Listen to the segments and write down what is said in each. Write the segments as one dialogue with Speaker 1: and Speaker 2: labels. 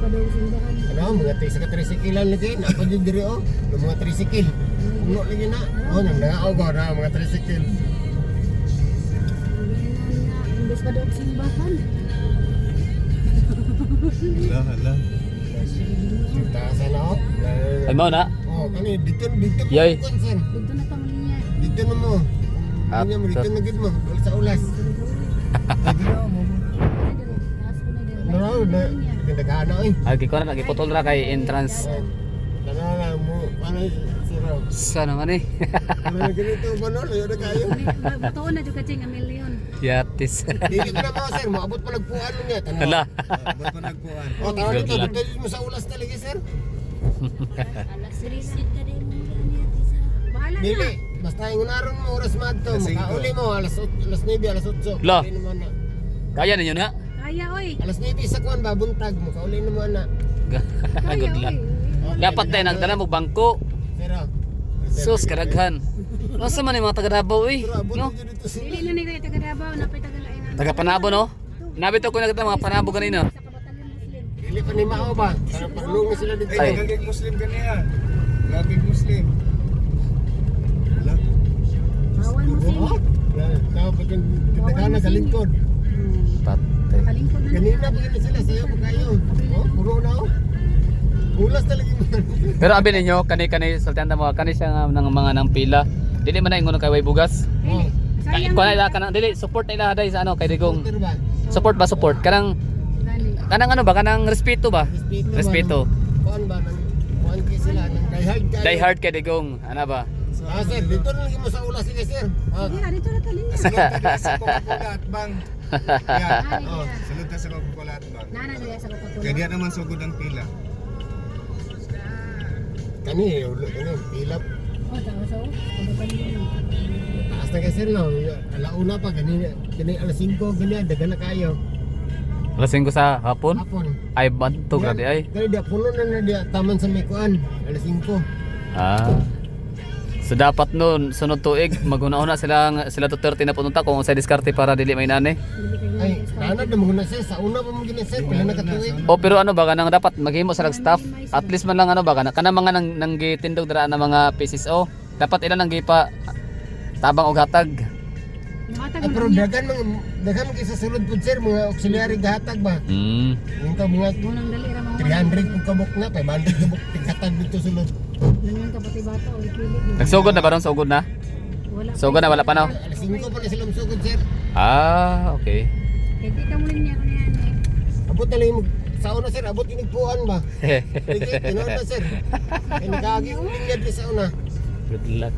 Speaker 1: pa daw simbahan.
Speaker 2: Ano, mga sa tricyclean lagi. Napa dyan diri o. Yung mga tricycle. Puno lagi na. O, nang nangaaw na mga tricycle.
Speaker 1: Imbes pa daw simbahan.
Speaker 3: Hala.
Speaker 2: Yung taasan na o.
Speaker 4: Ay mo na.
Speaker 2: O, kani, dito
Speaker 4: Yay.
Speaker 2: mo konsen.
Speaker 1: Dito na tang linya.
Speaker 2: Dito na mo.
Speaker 4: At-
Speaker 2: Dito na gid mo. Wala sa ulas. Ano, nagana eh.
Speaker 4: Agi ko na nagiputol ra kay entrance.
Speaker 2: Kanana mo, ano sira.
Speaker 4: Sa naman eh.
Speaker 2: Ano ganito ba no? Layo na kayo.
Speaker 1: Matuon na juga ching a million.
Speaker 4: Yatis.
Speaker 2: Dili ko na mo sir, maabot pa nagpuan mo niya. Tanong.
Speaker 4: Hala.
Speaker 3: Ba't pa nagpuan?
Speaker 2: O, tawag
Speaker 4: Good
Speaker 2: dito,
Speaker 4: luck.
Speaker 2: dito mo sa ulas talaga sir.
Speaker 1: Alas risit ka din mo yan isa. Bahala
Speaker 2: Dili,
Speaker 1: na.
Speaker 2: basta yung naron mo oras madto,
Speaker 3: Alas 5.
Speaker 2: makauli mo alas 9, alas 8.
Speaker 4: La.
Speaker 2: Kauli naman na.
Speaker 4: Kaya ninyo na.
Speaker 1: Kaya oy.
Speaker 2: Alas 9 sa kuan ba buntag mo, kauli naman na.
Speaker 4: Good luck. Dapat tayo nagdala mo bangko.
Speaker 2: Pero
Speaker 4: Sus kadaghan. Nasa man yung mga taga Davao eh.
Speaker 2: pero abot
Speaker 4: No?
Speaker 2: dito dito sir.
Speaker 1: Dili na ni kay taga Davao napay taga Lain.
Speaker 4: Taga Panabo no? Nabito ko nakita mga Panabo kanina.
Speaker 1: Sa kabatalyon Muslim.
Speaker 2: Dili pa ni mao ba? Para palungo sila dito.
Speaker 4: Ay.
Speaker 3: Laging Muslim kaniya. Laging Muslim. Hala.
Speaker 1: Bawal mo sing.
Speaker 2: Oh, tao pa kang kitagana sa lingkod.
Speaker 4: Patay.
Speaker 1: Kalingkod na.
Speaker 2: Ganina pa gani sila sayo pa kayo. Oh, puro na oh. Ulas talaga mo.
Speaker 4: Pero abi ninyo kani sultan mo kani siya nga ng mga nang pila. Dili man na ingon kay way bugas.
Speaker 2: Oh,
Speaker 1: Sayang.
Speaker 4: Ko na ila kanang dili support na ila dai sa ano kay digong
Speaker 2: pero ba?
Speaker 4: support kanang
Speaker 1: Gani.
Speaker 4: ano ba kanang respeto ba?
Speaker 2: Respeto.
Speaker 4: Respeto.
Speaker 2: Kuan ba nang kuan kay sila nang diehard kayo.
Speaker 4: Die hard kay digong ano ba?
Speaker 2: Ah, sir, dito na lagi mo sa ulas sige sir. Ah,
Speaker 1: Di dito na talinya.
Speaker 3: Sulod ka dito sa Coca-Cola at Bang. Yan.
Speaker 1: Nana
Speaker 3: Oh,
Speaker 1: diya.
Speaker 3: sulod ka sa Coca-Cola at Bang.
Speaker 1: Nana diya sa
Speaker 3: Kaya
Speaker 1: Coca-Cola.
Speaker 3: diyan naman sugod ang pila.
Speaker 2: kani ulo kani pilap.
Speaker 1: Oh, tawa sa kabatalyon.
Speaker 2: Taas na kay sir no. Alauna pa gani alas 5 gani dagan na kayo.
Speaker 4: Alas 5 sa hapon.
Speaker 2: Hapon.
Speaker 4: Ay banto grade ay.
Speaker 2: Kani dia puno na dia taman sa Mikuan. Alas 5.
Speaker 4: Ah. So dapat noon sunod tuig maguna-una sila to 30 na punta kung sa diskarte para dili may nane.
Speaker 1: Dili kay
Speaker 2: Ay, nana na mo na sir. Sa una pa mo gini sir. Pila na katuig.
Speaker 4: O pero ano ba kanang dapat maghimo sa staff at least man lang ano ba kana mga nang gitindog dira na mga PCSO dapat ilan nang gipa tabang og hatag.
Speaker 1: Nakatag
Speaker 2: Ah, pero dagan mo sa sulod pud sir mga auxiliary gahatag ba. Yung ka mga
Speaker 1: Munang dali ra mga
Speaker 2: 300 pug kabok na 500 kabok tighatag dito sulod.
Speaker 1: Nangyang kapati bata o ikilig.
Speaker 4: Nagsugod na ba ron sugod na?
Speaker 1: Wala.
Speaker 4: Sugod na wala pa no?
Speaker 2: Alas 5 pa na sila sugod sir.
Speaker 4: Ah, okay.
Speaker 1: Kaya di ka muli niya ko niyan eh.
Speaker 2: Abot na lang yung sa una sir, abot yung nagpuan ba? Sige, tinoon na sir. Ay nagkagi uling niya di sa una.
Speaker 4: Good luck.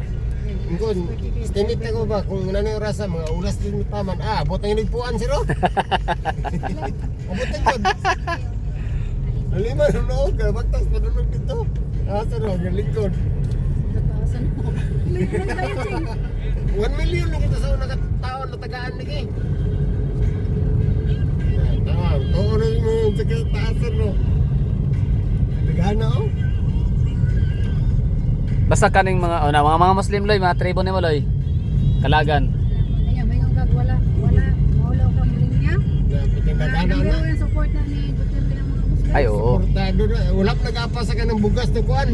Speaker 2: Ingkon, stinit na ko ba kung ano yung rasa, mga ulas din pa man. Ah, abot na yung nagpuan sir oh. Abot na yun. Nalima na noon, baktas padulog dito. Ah sir oh, yung lingkod.
Speaker 1: Kataasan mo. Lingkod na tayo ching.
Speaker 2: 1 million lang ito sa una katao na tagaan lagi. Tama, oo na yung sa kataasan no. Tagaan na oh.
Speaker 4: Basta kaning mga Muslim loy, mga tribo ni mo loy. Kalagan.
Speaker 1: Kaya may yung gag wala. Maulaw ka muli niya.
Speaker 2: Puting tagaan na
Speaker 1: Number
Speaker 2: na.
Speaker 1: one support na ni Duterte ng mga Muslim.
Speaker 4: Ay oo.
Speaker 2: Portado na, wala pa nag-apa sa kanang bugas na kuan.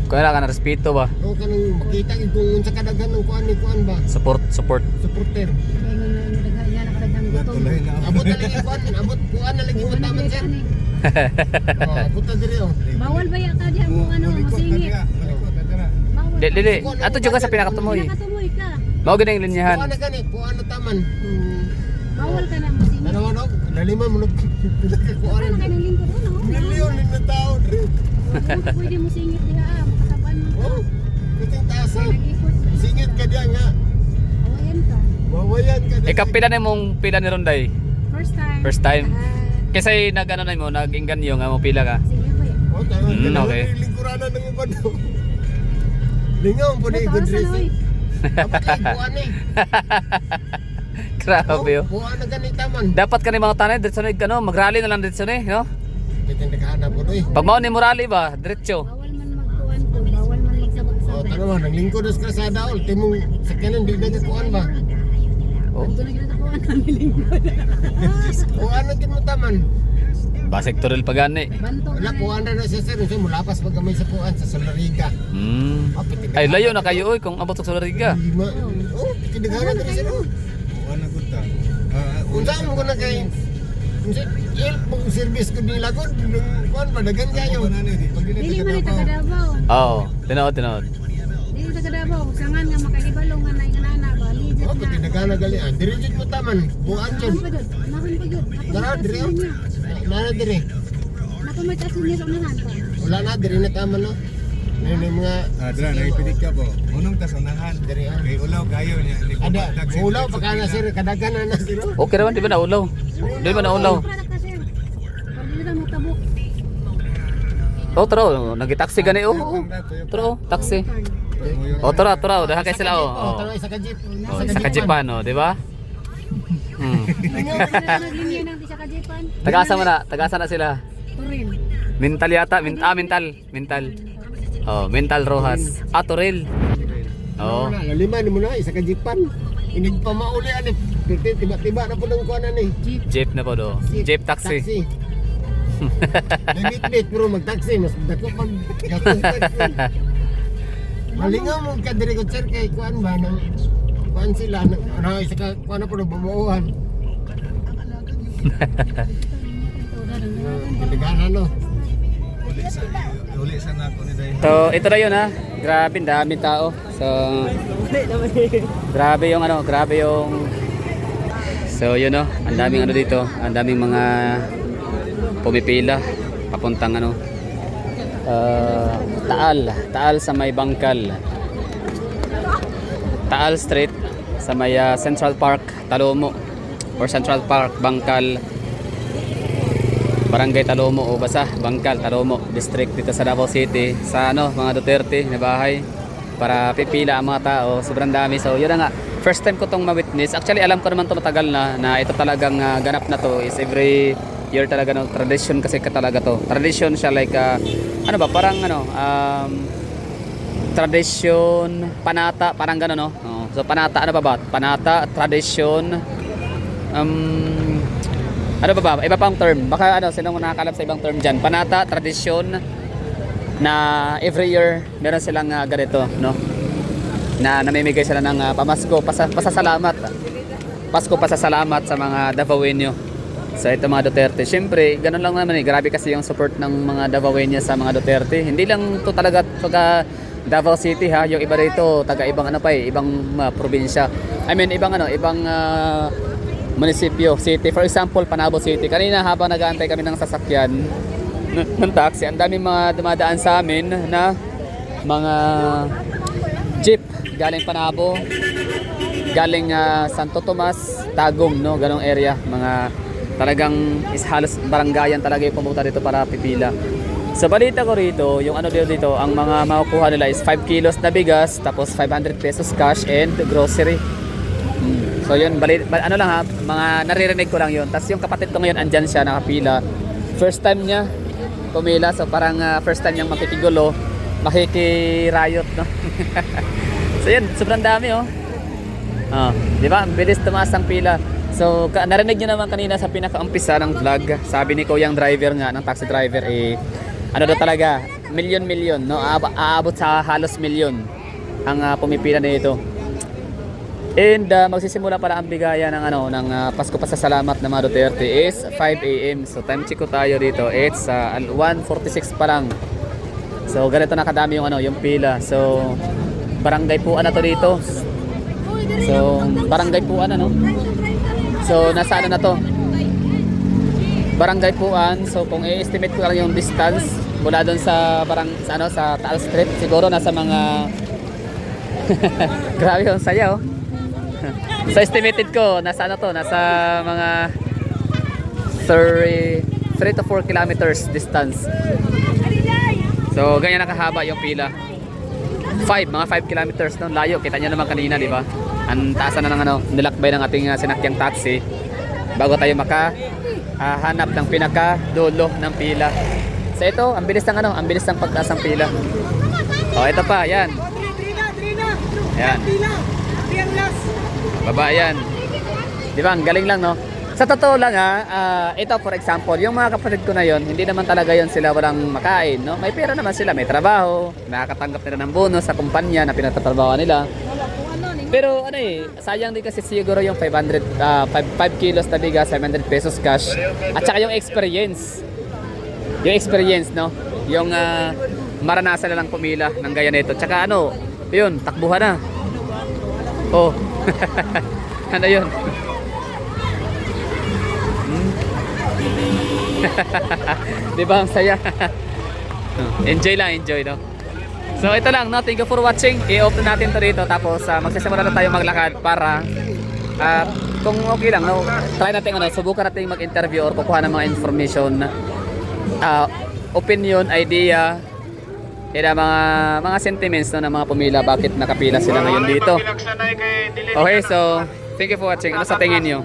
Speaker 4: Kaya ka na respeto ba?
Speaker 2: O kanang makita kung sa kadaghan ng kuan ni kuan ba.
Speaker 4: Support.
Speaker 2: Supporter.
Speaker 1: Kaya nga na yung daghan niya nakadagang gutom.
Speaker 3: Tuloy na.
Speaker 2: Abot na lagi kuan, abot kuan na lagi
Speaker 1: Buwan na
Speaker 2: mataman
Speaker 1: gid
Speaker 2: sir.
Speaker 1: ani.
Speaker 2: Oh, abot na diri oh.
Speaker 1: Bawal ba ya ka diya kung ano masingit?
Speaker 3: Malikot na dira.
Speaker 1: Bawal.
Speaker 4: Dili. Ato juga sa pinakatumoy.
Speaker 1: Nakatumoy ka.
Speaker 4: Mao gid ang linyahan.
Speaker 2: Kuan na gani, kuan na taman.
Speaker 1: Bawal ka na masingit.
Speaker 2: Ano ano, lalima mo na pila ka kuan.
Speaker 1: Ano ka ng lingkod ano?
Speaker 2: Milyon din na tao diri.
Speaker 1: Pwede mo singit diha makasaban mo.
Speaker 2: Oh, puting taas oh.
Speaker 1: Nag-ikot.
Speaker 2: Singit ka diyan nga.
Speaker 1: Awayan ka.
Speaker 2: Bawayan ka diri.
Speaker 4: Kapila na mong pila ni Ronday.
Speaker 1: First time.
Speaker 4: First time.
Speaker 1: Ah,
Speaker 4: Kasi nag-ano na mo, nag-inganyo nga mo pila ka.
Speaker 1: sige ba ya?
Speaker 2: Oh, tama.
Speaker 4: Okay.
Speaker 2: Lingkuranan ng iba daw. Lingaw po ni good
Speaker 1: Taasan, oy.
Speaker 2: dressing. Dapat lagi kuan eh.
Speaker 4: Grabe yo.
Speaker 2: Kuan na gani taman.
Speaker 4: Dapat kani mga tanay diretso na no, magrally na lang diretso ni, no?
Speaker 2: Bitin naghahanap po eh.
Speaker 4: Pag mao ni mo rally ba, diretso.
Speaker 1: Bawal man magkuhan ko. Bawal man
Speaker 2: Oh,
Speaker 1: magsabak-sabak.
Speaker 2: tama man, ang lingkod sa krasada ol, timong sakyanan di na kuan ba?
Speaker 4: Oh.
Speaker 1: Ito na ginatakuhan ng lingkod.
Speaker 2: Kuan na gid mo taman.
Speaker 4: Basig turil pagani.
Speaker 1: Banto
Speaker 2: Wala po na siya sir, so mulapas pag gamay sa puan sa Solariga.
Speaker 4: Ay layo na kayo oy kung abot sa Solariga.
Speaker 2: Oh, pinagana diri sir.
Speaker 3: Kuha na gud ta.
Speaker 2: Unsa mo ko na kay help mo service ko nila gud kuan madagan kayo.
Speaker 3: Pag
Speaker 1: Dili man ita Davao.
Speaker 4: Oo, tinood.
Speaker 1: Dili ita Davao. Sangan nga makaibalong nga nay nana ba. Legit
Speaker 2: Oh,
Speaker 1: na.
Speaker 2: pinagana gali. Diri jud mo taman. Puan jud.
Speaker 1: Nahan pa jud.
Speaker 2: Dara diri. Nana diri.
Speaker 1: Nakamay-tas niya unahan pa.
Speaker 2: Wala na diri na taman no. May mga
Speaker 3: Dra na ipidik ka po. Unong tas unahan.
Speaker 2: Diri, ah.
Speaker 3: Kay ulaw kayo niya.
Speaker 2: ada ulaw pagkana sir kadagan na sir.
Speaker 4: Okay naman, di ba naulaw? Di ba naulaw?
Speaker 1: Product ka sir. Pwede na mo tabok.
Speaker 4: Oh, tro, nagitaxi gani oh. Tro, taxi. Oh, tro, daha kay sila oh.
Speaker 2: Oh, tara isa ka jeep.
Speaker 4: Oh, sa kajipan oh, di ba?
Speaker 1: Naglinya ng isa ka Japan.
Speaker 4: Tagasa na sila.
Speaker 1: Turin.
Speaker 4: Mental yata, mental. Oh, mental Rojas. Toril.
Speaker 2: Oh.
Speaker 4: Oh.
Speaker 2: Lima ni mo na isa ka jeepan. Inig pa mauli ani. Tiba-tiba na po ng kuanan ni.
Speaker 4: Jeep na po do. Jeep taxi.
Speaker 2: Limit bro mag-taxi mas dako pag gatong taxi. Malingaw mo ka diri ko sir kay kuan ba nang kuan sila nang ano isa ka kuan na po bumuuhan. Pinagana no.
Speaker 3: Uli sa nako ni Day.
Speaker 4: So, ito na yun ha. Grabe, daming tao. So, grabe yung So, yun no. Ang daming ano dito. Ang daming mga pumipila. Papuntang ano. Taal sa may Bangkal. Taal Street sa may Central Park, Talomo. Or Central Park, Bangkal. Barangay Talomo o basta Bangkal, Talomo District dito sa Davao City sa ano mga Duterte na bahay para pipila ang mga tao, sobrang dami. So yun na nga, first time ko tong ma-witness. Actually alam ko naman to matagal na ito talagang ganap na to is every year talaga no, tradition kasi talaga to. Tradition siya like ano ba parang ano tradition, panata, parang gano'n no. So panata ano ba? Panata, tradition ano ba? Iba pang term. Baka ano, sinong nakakalap sa ibang term dyan. Panata, tradisyon na every year meron silang ganito, no? Na namimigay sila ng pamasko, pasasalamat. Pasko pasasalamat sa mga Davaoenyo. So ito mga Duterte. Siyempre, ganun lang naman eh. Grabe kasi yung support ng mga Davaoenyo sa mga Duterte. Hindi lang to talaga taga Davao City ha. Yung iba rito, taga ibang ano pa eh, ibang probinsya. I mean, ibang munisipyo, city. For example, Panabo City. Kanina habang nag-aantay kami ng sasakyan ng taxi, ang daming mga dumadaan sa amin na mga jeep galing Panabo, galing Santo Tomas, Tagum, no, ganong area. Mga talagang halos barangayan talaga yung pumunta dito para pipila. Sa balita ko rito, yung ano dito, ang mga makukuha nila is 5 kilos na bigas, tapos 500 pesos cash and grocery. So yun, ano lang ha, mga naririnig ko lang yun. Tapos yung kapatid ko ngayon, andyan siya, nakapila. First time niya pumila, so parang first time niyang makikigulo, makikirayot, no? So yun, sobrang dami oh. Di ba? Ang bilis tumaas ang pila. So narinig niyo naman kanina sa pinaka-umpisa ng vlog, sabi ni Kuyang driver nga, ng taxi driver, ano daw talaga, milyon, no? Aabot sa halos milyon ang pumipila nito. And magsisimula pala ang bigayan ng Pasko Pasasalamat ng mga Duterte is 5 AM. So time check ko tayo dito. It's 1:46 pa lang. So ganito na kadami yung pila. So barangay Puan na to dito. So barangay Puan ano. So nasa ano na to? Barangay Puan. So kung i-estimate ko lang yung distance mula doon sa sa Taal Street, siguro nasa mga grabe yung saya oh. So estimated ko nasa mga 3 to 4 kilometers distance. So ganyan nakahaba yung pila. Mga 5 kilometers no, layo. Kita niyo naman kanina, di ba? Ang taas na ng nilakbay ng ating sinakyang taxi bago tayo hanap ng pinaka dulo ng pila. So ito, ang bilis ng pagtaas ng pila. Oh, ito pa, yan. Yan. Baba yan. Di ba? Ang galing lang, no? Sa totoo lang ito for example, yung mga kapatid ko na yon, hindi naman talaga yon sila walang makain, no? May pera naman sila, may trabaho, nakakatanggap nila ng bonus sa kumpanya na pinatatrabaho nila. Pero sayang din kasi siguro yung 5 kilos na bigas, 700 pesos cash, at saka yung experience. Yung experience, no? Yung maranasan na lang pumila ng gaya nito. Tsaka yun, takbuhan na. Oh. Ano yun? Di ba ang saya? Enjoy lang, enjoy, no? So ito lang, no? Thank you for watching. I-off na natin to dito. Tapos magsisimula na tayo maglakad para kung okay lang, no? Try natin, subukan natin mag-interview or kukuha ng mga information, opinion, idea, mga sentiments, no, ng mga pumila, bakit nakapila sila ngayon dito. Okay, so thank you for watching. Ano sa tingin nyo?